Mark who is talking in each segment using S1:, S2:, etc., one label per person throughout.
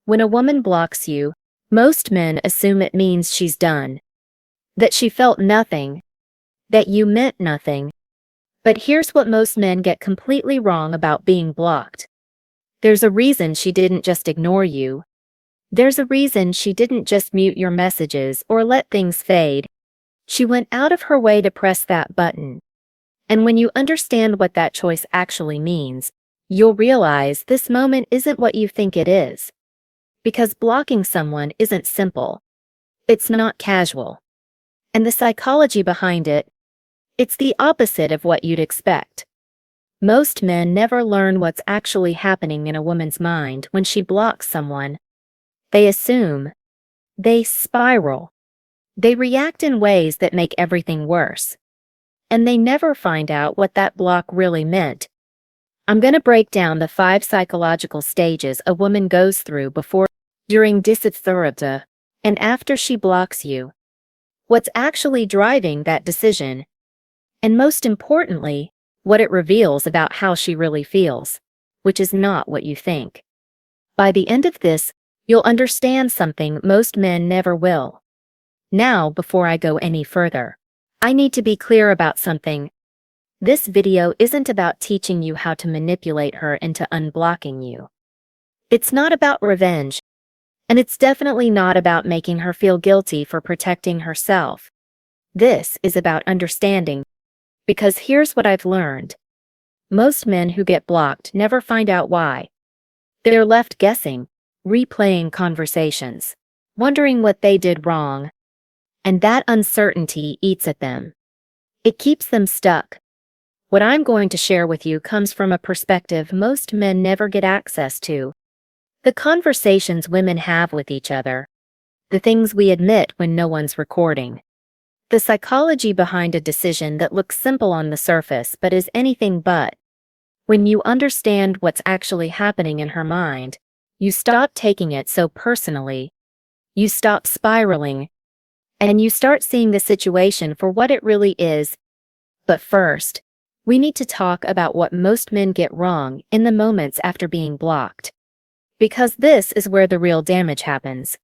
S1: When a woman blocks you, most men assume it means she's done, that she felt nothing, that you meant nothing. But here's what most men get completely wrong about being blocked. There's a reason she didn't just ignore you. There's a reason she didn't just mute your messages or let things fade. She went out of her way to press that button. And when you understand what that choice actually means, you'll realize this moment isn't what you think it is. Because blocking someone isn't simple. It's not casual. And the psychology behind it, it's the opposite of what you'd expect. Most men never learn what's actually happening in a woman's mind when she blocks someone. They assume. They spiral. They react in ways that make everything worse. And they never find out what that block really meant. I'm going to break down the 5 psychological stages a woman goes through before, during, disathurabta, and after she blocks you. What's actually driving that decision, and most importantly, what it reveals about how she really feels, which is not what you think. By the end of this, you'll understand something most men never will. Now, before I go any further, I need to be clear about something. This video isn't about teaching you how to manipulate her into unblocking you. It's not about revenge, and it's definitely not about making her feel guilty for protecting herself. This is about understanding, because here's what I've learned. Most men who get blocked never find out why. They're left guessing, replaying conversations, wondering what they did wrong. And that uncertainty eats at them. It keeps them stuck. What I'm going to share with you comes from a perspective most men never get access to. The conversations women have with each other. The things we admit when no one's recording. The psychology behind a decision that looks simple on the surface but is anything but. When you understand what's actually happening in her mind, you stop taking it so personally. You stop spiraling. And you start seeing the situation for what it really is. But first, we need to talk about what most men get wrong in the moments after being blocked. Because this is where the real damage happens.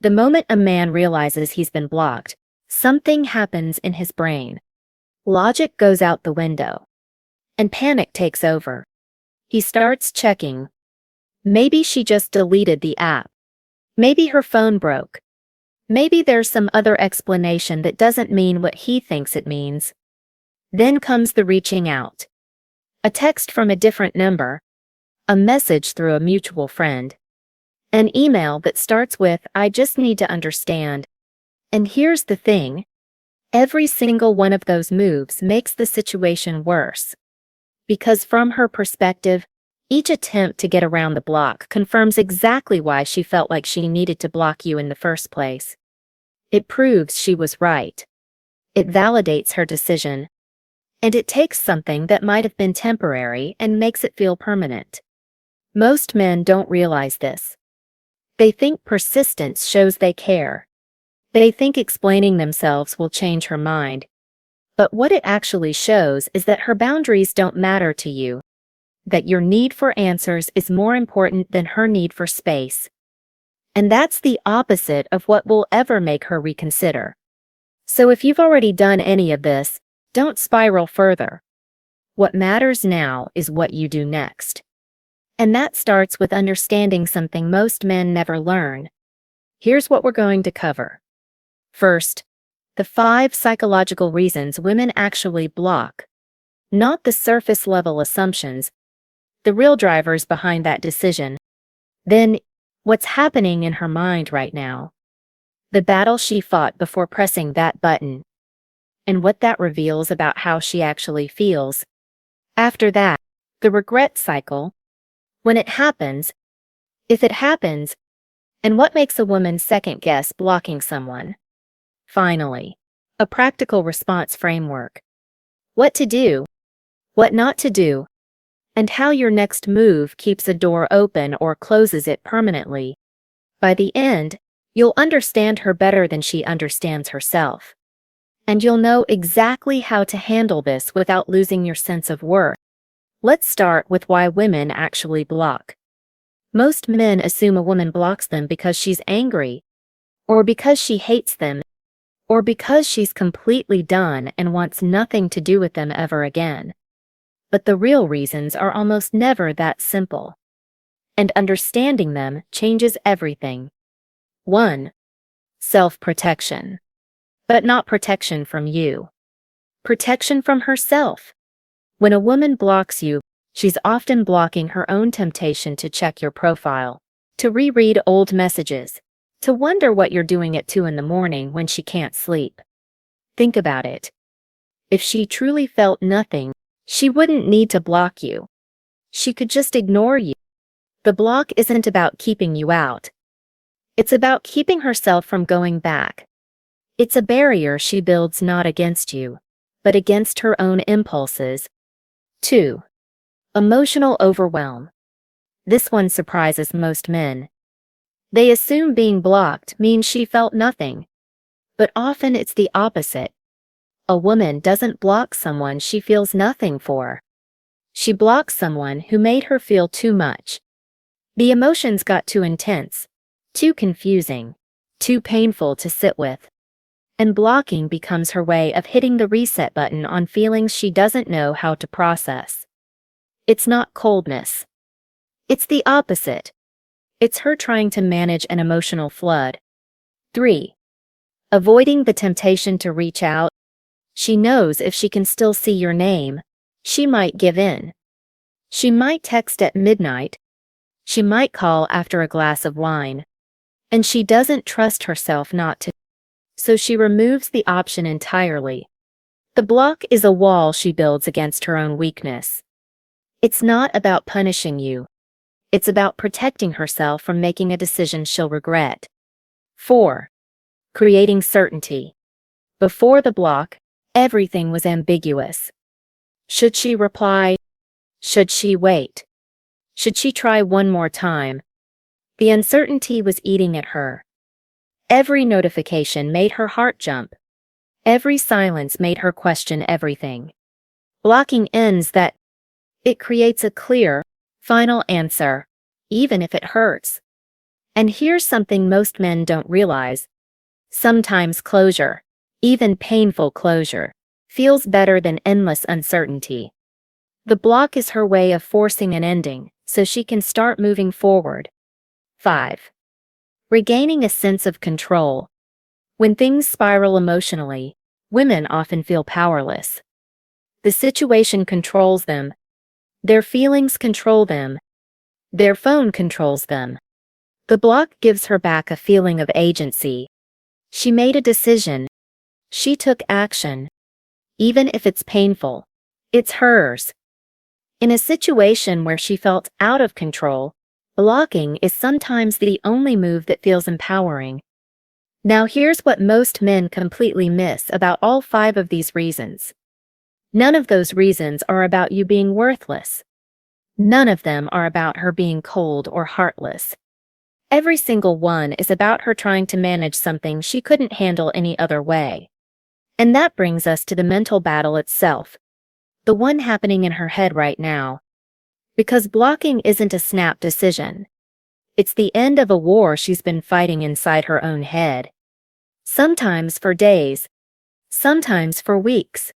S1: The moment a man realizes he's been blocked, something happens in his brain. Logic goes out the window. And panic takes over. He starts checking. Maybe she just deleted the app. Maybe her phone broke. Maybe there's some other explanation that doesn't mean what he thinks it means. Then comes the reaching out. A text from a different number. A message through a mutual friend. An email that starts with, "I just need to understand." And here's the thing. Every single one of those moves makes the situation worse. Because from her perspective, each attempt to get around the block confirms exactly why she felt like she needed to block you in the first place. It proves she was right. It validates her decision. And it takes something that might have been temporary and makes it feel permanent. Most men don't realize this. They think persistence shows they care. They think explaining themselves will change her mind. But what it actually shows is that her boundaries don't matter to you. That your need for answers is more important than her need for space. And that's the opposite of what will ever make her reconsider. So if you've already done any of this, don't spiral further. What matters now is what you do next. And that starts with understanding something most men never learn. Here's what we're going to cover. First, the 5 psychological reasons women actually block. Not the surface-level assumptions, the real drivers behind that decision. Then, what's happening in her mind right now. The battle she fought before pressing that button. And what that reveals about how she actually feels. After that, the regret cycle. When it happens, if it happens, and what makes a woman second-guess blocking someone. Finally, a practical response framework. What to do, what not to do, and how your next move keeps a door open or closes it permanently. By the end, you'll understand her better than she understands herself. And you'll know exactly how to handle this without losing your sense of worth. Let's start with why women actually block. Most men assume a woman blocks them because she's angry, or because she hates them, or because she's completely done and wants nothing to do with them ever again. But the real reasons are almost never that simple. And understanding them changes everything. 1. Self-protection. But not protection from you. Protection from herself. When a woman blocks you, she's often blocking her own temptation to check your profile, to reread old messages, to wonder what you're doing at 2 in the morning when she can't sleep. Think about it. If she truly felt nothing, she wouldn't need to block you. She could just ignore you. The block isn't about keeping you out. It's about keeping herself from going back. It's a barrier she builds not against you, but against her own impulses. 2. Emotional overwhelm. This one surprises most men. They assume being blocked means she felt nothing. But often it's the opposite. A woman doesn't block someone she feels nothing for. She blocks someone who made her feel too much. The emotions got too intense, too confusing, too painful to sit with. And blocking becomes her way of hitting the reset button on feelings she doesn't know how to process. It's not coldness. It's the opposite. It's her trying to manage an emotional flood. 3. Avoiding the temptation to reach out. She knows if she can still see your name, she might give in. She might text at midnight. She might call after a glass of wine. And she doesn't trust herself not to. So she removes the option entirely. The block is a wall she builds against her own weakness. It's not about punishing you. It's about protecting herself from making a decision she'll regret. 4. Creating certainty. Before the block, everything was ambiguous. Should she reply? Should she wait? Should she try one more time? The uncertainty was eating at her. Every notification made her heart jump. Every silence made her question everything. Blocking ends that. It creates a clear, final answer, even if it hurts. And here's something most men don't realize. Sometimes closure, even painful closure, feels better than endless uncertainty. The block is her way of forcing an ending, so she can start moving forward. 5. Regaining a sense of control. When things spiral emotionally, women often feel powerless. The situation controls them. Their feelings control them. Their phone controls them. The block gives her back a feeling of agency. She made a decision. She took action. Even if it's painful, it's hers. In a situation where she felt out of control, blocking is sometimes the only move that feels empowering. Now here's what most men completely miss about all 5 of these reasons. None of those reasons are about you being worthless. None of them are about her being cold or heartless. Every single one is about her trying to manage something she couldn't handle any other way. And that brings us to the mental battle itself. The one happening in her head right now. Because blocking isn't a snap decision. It's the end of a war she's been fighting inside her own head. Sometimes for days. Sometimes for weeks.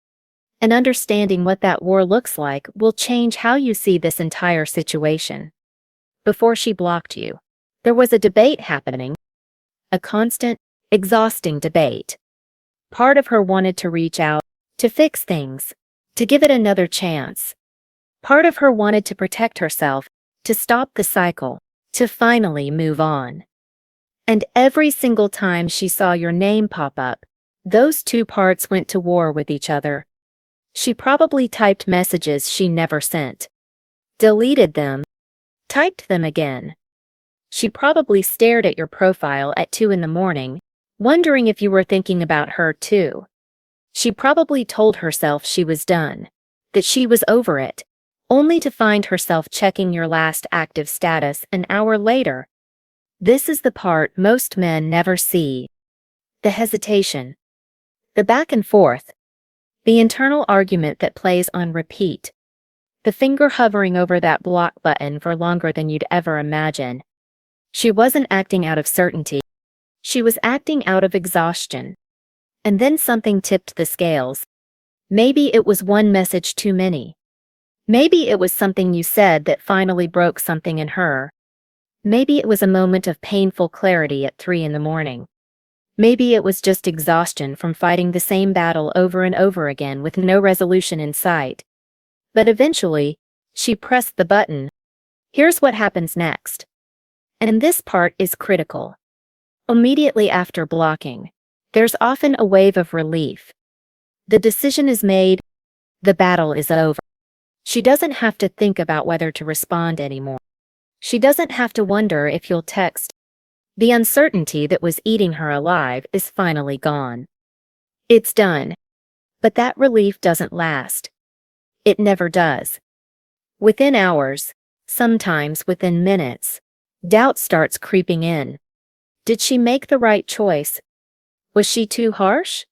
S1: And understanding what that war looks like will change how you see this entire situation. Before she blocked you, there was a debate happening. A constant, exhausting debate. Part of her wanted to reach out, to fix things, to give it another chance. Part of her wanted to protect herself, to stop the cycle, to finally move on. And every single time she saw your name pop up, those 2 parts went to war with each other. She probably typed messages she never sent, deleted them, typed them again. She probably stared at your profile at 2 in the morning, wondering if you were thinking about her too. She probably told herself she was done, that she was over it, only to find herself checking your last active status an hour later. This is the part most men never see. The hesitation. The back and forth. The internal argument that plays on repeat. the finger hovering over that block button for longer than you'd ever imagine. She wasn't acting out of certainty. She was acting out of exhaustion. And then something tipped the scales. Maybe it was one message too many. Maybe it was something you said that finally broke something in her. Maybe it was a moment of painful clarity at 3 in the morning. Maybe it was just exhaustion from fighting the same battle over and over again with no resolution in sight. But eventually, she pressed the button. Here's what happens next. And this part is critical. Immediately after blocking, there's often a wave of relief. The decision is made, the battle is over. She doesn't have to think about whether to respond anymore. She doesn't have to wonder if you'll text. The uncertainty that was eating her alive is finally gone. It's done. But that relief doesn't last. It never does. Within hours, sometimes within minutes, doubt starts creeping in. Did she make the right choice? Was she too harsh?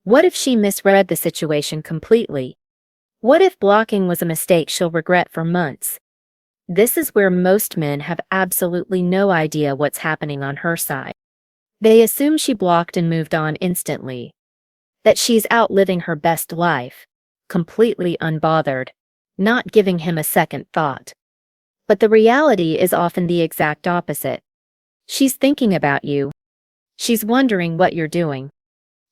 S1: What if she misread the situation completely? What if blocking was a mistake she'll regret for months? This is where most men have absolutely no idea what's happening on her side. They assume she blocked and moved on instantly. That she's out living her best life, completely unbothered, not giving him a second thought. But the reality is often the exact opposite. She's thinking about you. She's wondering what you're doing.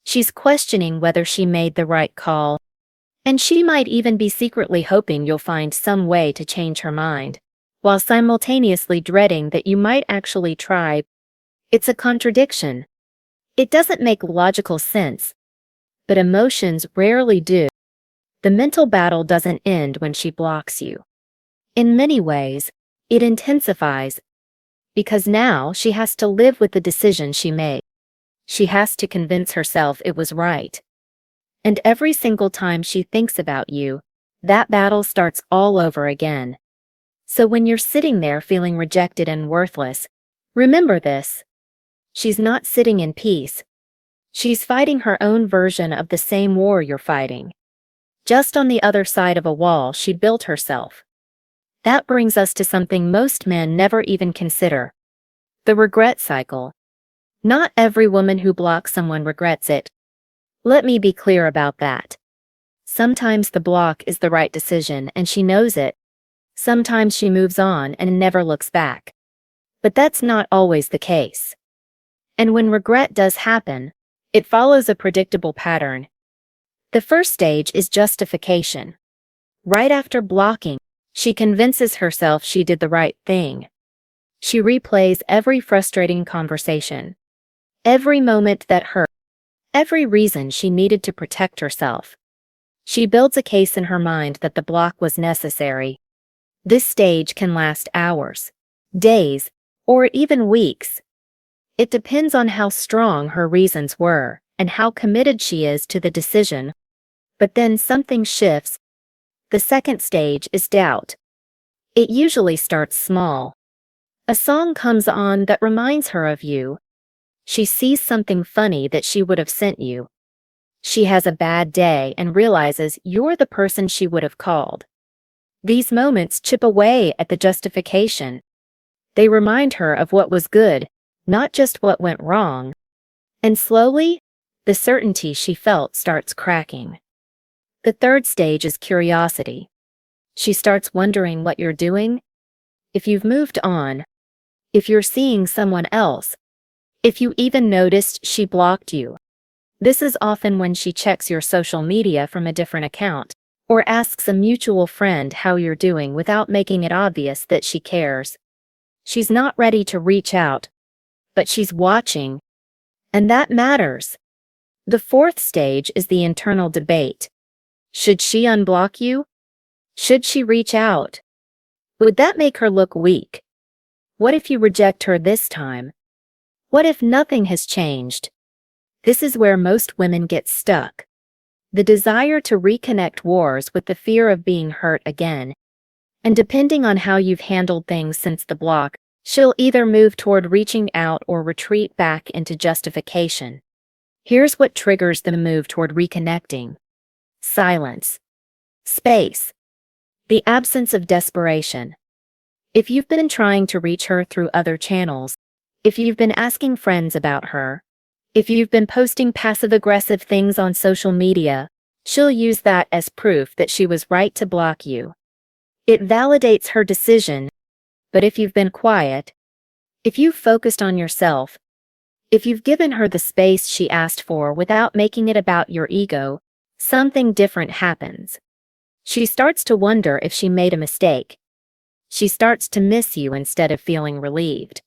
S1: She's questioning whether she made the right call. And she might even be secretly hoping you'll find some way to change her mind, while simultaneously dreading that you might actually try. It's a contradiction. It doesn't make logical sense. But emotions rarely do. The mental battle doesn't end when she blocks you. In many ways, it intensifies. Because now she has to live with the decision she made. She has to convince herself it was right. And every single time she thinks about you, that battle starts all over again. So when you're sitting there feeling rejected and worthless, remember this. She's not sitting in peace. She's fighting her own version of the same war you're fighting. Just on the other side of a wall she built herself. That brings us to something most men never even consider. The regret cycle. Not every woman who blocks someone regrets it. Let me be clear about that. Sometimes the block is the right decision and she knows it. Sometimes she moves on and never looks back. But that's not always the case. And when regret does happen, it follows a predictable pattern. The first stage is justification. Right after blocking, she convinces herself she did the right thing. She replays every frustrating conversation, every moment that hurt, every reason she needed to protect herself. She builds a case in her mind that the block was necessary. This stage can last hours, days, or even weeks. It depends on how strong her reasons were and how committed she is to the decision. But then something shifts. The second stage is doubt. It usually starts small. A song comes on that reminds her of you. She sees something funny that she would have sent you. She has a bad day and realizes you're the person she would have called. These moments chip away at the justification. They remind her of what was good, not just what went wrong. And slowly, the certainty she felt starts cracking. The third stage is curiosity. She starts wondering what you're doing, if you've moved on, if you're seeing someone else, if you even noticed she blocked you. This is often when she checks your social media from a different account, or asks a mutual friend how you're doing without making it obvious that she cares. She's not ready to reach out, but she's watching, and that matters. The fourth stage is the internal debate. Should she unblock you? Should she reach out? Would that make her look weak? What if you reject her this time? What if nothing has changed? This is where most women get stuck. The desire to reconnect wars with the fear of being hurt again. And depending on how you've handled things since the block, she'll either move toward reaching out or retreat back into justification. Here's what triggers the move toward reconnecting. Silence. Space. The absence of desperation. If you've been trying to reach her through other channels, if you've been asking friends about her, if you've been posting passive-aggressive things on social media, she'll use that as proof that she was right to block you. It validates her decision, but if you've been quiet, if you've focused on yourself, if you've given her the space she asked for without making it about your ego, something different happens. She starts to wonder if she made a mistake. She starts to miss you instead of feeling relieved.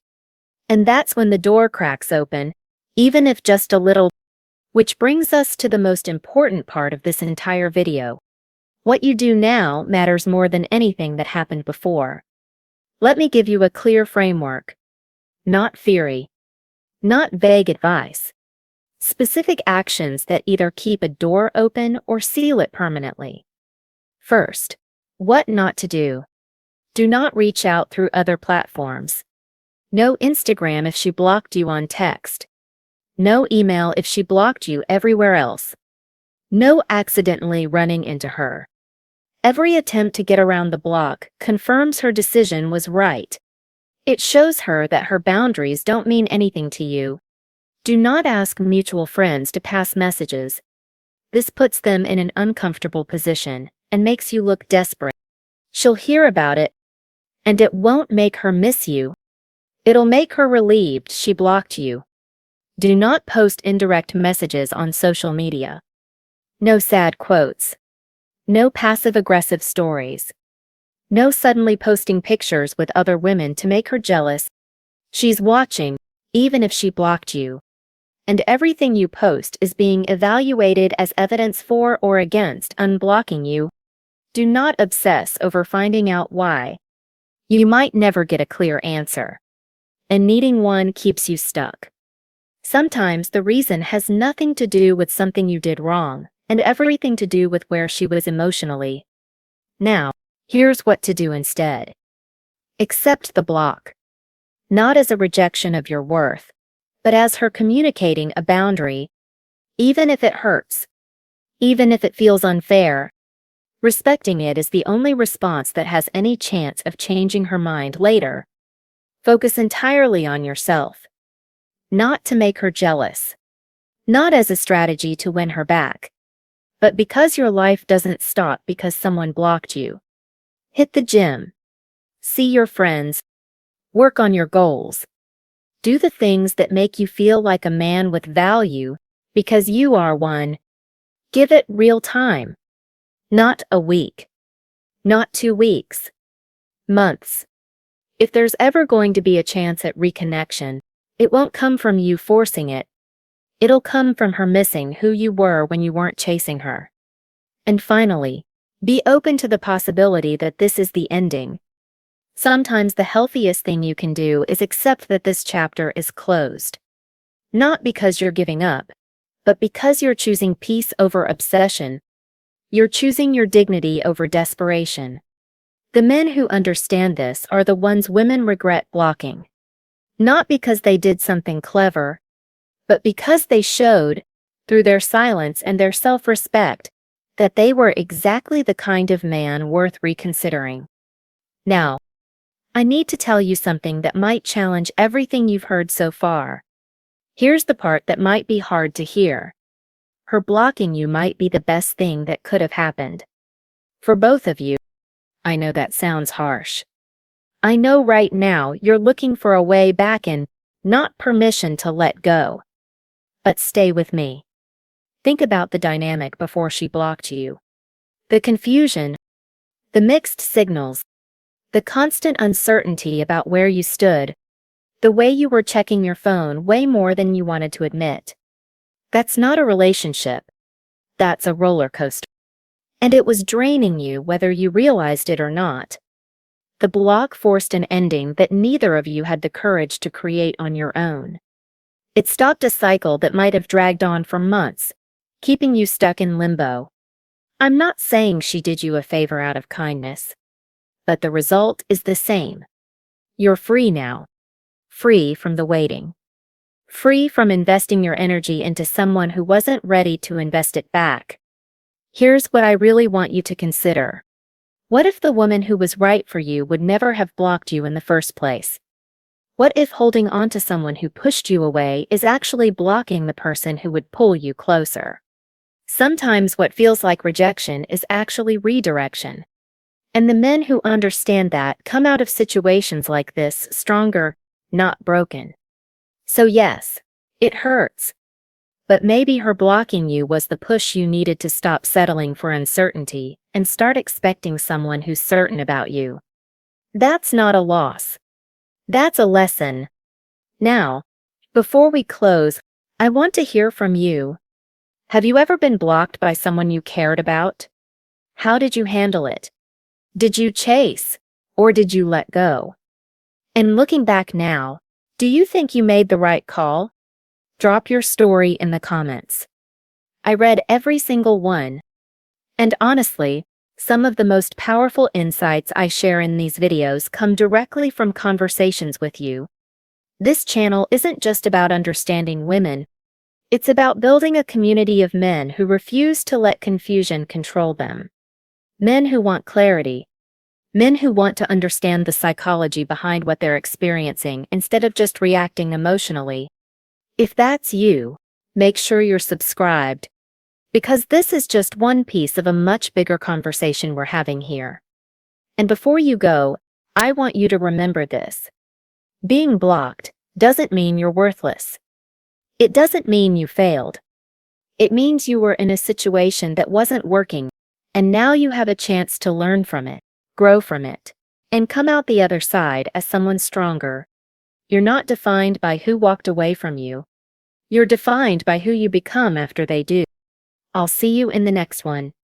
S1: And that's when the door cracks open, even if just a little. Which brings us to the most important part of this entire video. What you do now matters more than anything that happened before. Let me give you a clear framework. Not theory. Not vague advice. Specific actions that either keep a door open or seal it permanently. First, what not to do. Do not reach out through other platforms. No Instagram if she blocked you on text. No email if she blocked you everywhere else. No accidentally running into her. Every attempt to get around the block confirms her decision was right. It shows her that her boundaries don't mean anything to you. Do not ask mutual friends to pass messages. This puts them in an uncomfortable position and makes you look desperate. She'll hear about it, and it won't make her miss you. It'll make her relieved she blocked you. Do not post indirect messages on social media. No sad quotes. No passive-aggressive stories. No suddenly posting pictures with other women to make her jealous. She's watching, even if she blocked you. And everything you post is being evaluated as evidence for or against unblocking you. Do not obsess over finding out why. You might never get a clear answer. And needing one keeps you stuck. Sometimes the reason has nothing to do with something you did wrong, and everything to do with where she was emotionally. Now, here's what to do instead. Accept the block. Not as a rejection of your worth, but as her communicating a boundary, even if it hurts, even if it feels unfair. Respecting it is the only response that has any chance of changing her mind later. Focus entirely on yourself. Not to make her jealous. Not as a strategy to win her back. But because your life doesn't stop because someone blocked you. Hit the gym. See your friends. Work on your goals. Do the things that make you feel like a man with value, because you are one. Give it real time. Not a week. Not 2 weeks. Months. If there's ever going to be a chance at reconnection, it won't come from you forcing it. It'll come from her missing who you were when you weren't chasing her. And finally, be open to the possibility that this is the ending. Sometimes the healthiest thing you can do is accept that this chapter is closed. Not because you're giving up, but because you're choosing peace over obsession. You're choosing your dignity over desperation. The men who understand this are the ones women regret blocking. Not because they did something clever, but because they showed, through their silence and their self-respect, that they were exactly the kind of man worth reconsidering. Now, I need to tell you something that might challenge everything you've heard so far. Here's the part that might be hard to hear. Her blocking you might be the best thing that could have happened. For both of you. I know that sounds harsh. I know right now you're looking for a way back and not permission to let go. But stay with me. Think about the dynamic before she blocked you. The confusion, the mixed signals, the constant uncertainty about where you stood, the way you were checking your phone way more than you wanted to admit. That's not a relationship. That's a roller coaster. And it was draining you whether you realized it or not. The block forced an ending that neither of you had the courage to create on your own. It stopped a cycle that might have dragged on for months, keeping you stuck in limbo. I'm not saying she did you a favor out of kindness, but the result is the same. You're free now. Free from the waiting. Free from investing your energy into someone who wasn't ready to invest it back. Here's what I really want you to consider. What if the woman who was right for you would never have blocked you in the first place? What if holding on to someone who pushed you away is actually blocking the person who would pull you closer? Sometimes what feels like rejection is actually redirection. And the men who understand that come out of situations like this stronger, not broken. So yes, it hurts. But maybe her blocking you was the push you needed to stop settling for uncertainty and start expecting someone who's certain about you. That's not a loss. That's a lesson. Now, before we close, I want to hear from you. Have you ever been blocked by someone you cared about? How did you handle it? Did you chase, or did you let go? And looking back now, do you think you made the right call? Drop your story in the comments. I read every single one. And honestly, some of the most powerful insights I share in these videos come directly from conversations with you. This channel isn't just about understanding women. It's about building a community of men who refuse to let confusion control them. Men who want clarity. Men who want to understand the psychology behind what they're experiencing instead of just reacting emotionally. If that's you, make sure you're subscribed, because this is just one piece of a much bigger conversation we're having here. And before you go, I want you to remember this. Being blocked doesn't mean you're worthless. It doesn't mean you failed. It means you were in a situation that wasn't working, and now you have a chance to learn from it, grow from it, and come out the other side as someone stronger. You're not defined by who walked away from you. You're defined by who you become after they do. I'll see you in the next one.